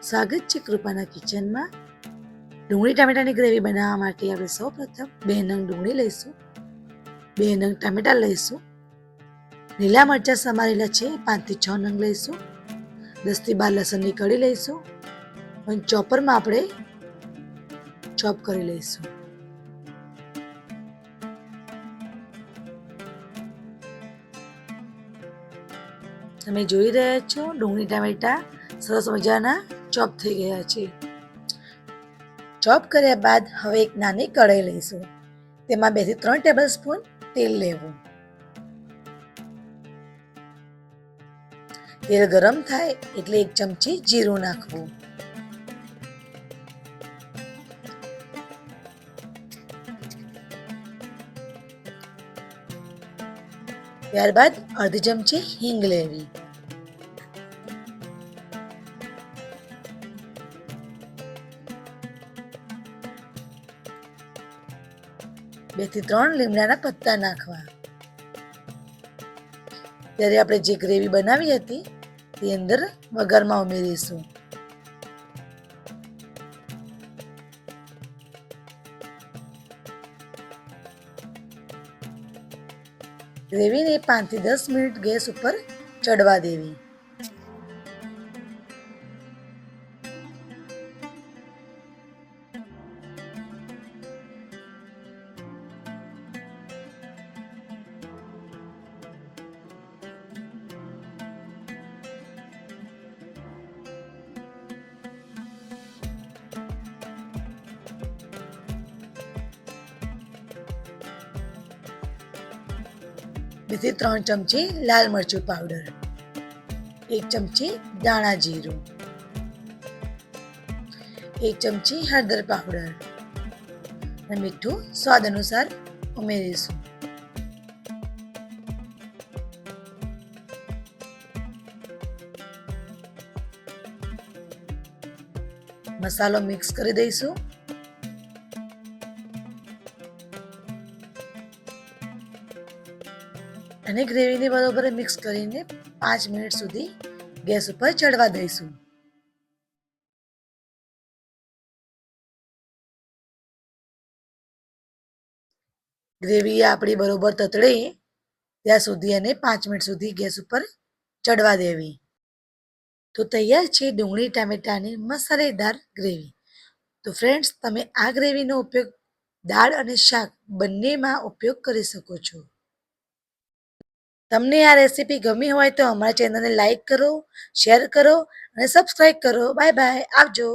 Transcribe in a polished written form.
સ્વાગત છે કૃપાના કિચનમાં। ડુંગળી ટામેટાની ગ્રેવી બનાવવા માટે આપણે સૌપ્રથમ 2 નંગ ડુંગળી લઈશું, 2 નંગ ટામેટા લઈશું, લીલા મરચાં સમારેલા છે 5 થી 6 નંગ લઈશું, 10 થી 12 લસણની કળી લઈશું અને ચોપરમાં આપણે ચોપ કરી લઈશું। તમે જોઈ રહ્યા છો ડુંગળી ટામેટા સરસ મજાના ચોપ થઈ ગયા છે। ચોપ કર્યા બાદ હવે એક નાની કઢાઈ લઈશું, તેમાં 2 થી 3 ટેબલસ્પૂન તેલ લેવું। તેલ ગરમ થાય એટલે 1 ચમચી જીરું નાખવું। ત્યારબાદ અડધી ચમચી હિંગ લેવી। બે થી 3 લીમડાના પત્તા નાખવા। ત્યારે આપણે જે ગ્રેવી બનાવી હતી તે અંદર વઘારમાં ઉમેરીશું। ગ્રેવીને 5 થી 10 મિનિટ ગેસ ઉપર ચડવા દેવી। બે થી 3 ચમચી લાલ મરચું પાવડર, 1 ચમચી ધાણા જીરું, 1 ચમચી હળદર પાવડર અને મીઠું સ્વાદ અનુસાર ઉમેરીશું। મસાલો મિક્સ કરી દઈશું। અને ગ્રેવીને બરોબર મિક્સ કરીને 5 મિનિટ સુધી ગેસ ઉપર ચડવા દઈશું। ગ્રેવી આપણી બરોબર તતડે ત્યાં સુધી એને 5 મિનિટ સુધી ગેસ ઉપર ચડવા દેવી। તો તૈયાર છે ડુંગળી ટામેટાની મસાલેદાર ગ્રેવી। તો ફ્રેન્ડ્સ, તમે આ ગ્રેવીનો ઉપયોગ દાળ અને શાક બંનેમાં ઉપયોગ કરી શકો છો। તમને આ રેસીપી ગમી હોય તો અમારા ચેનલને લાઈક કરો, શેર કરો અને સબસ્ક્રાઇબ કરો। બાય બાય, આવજો।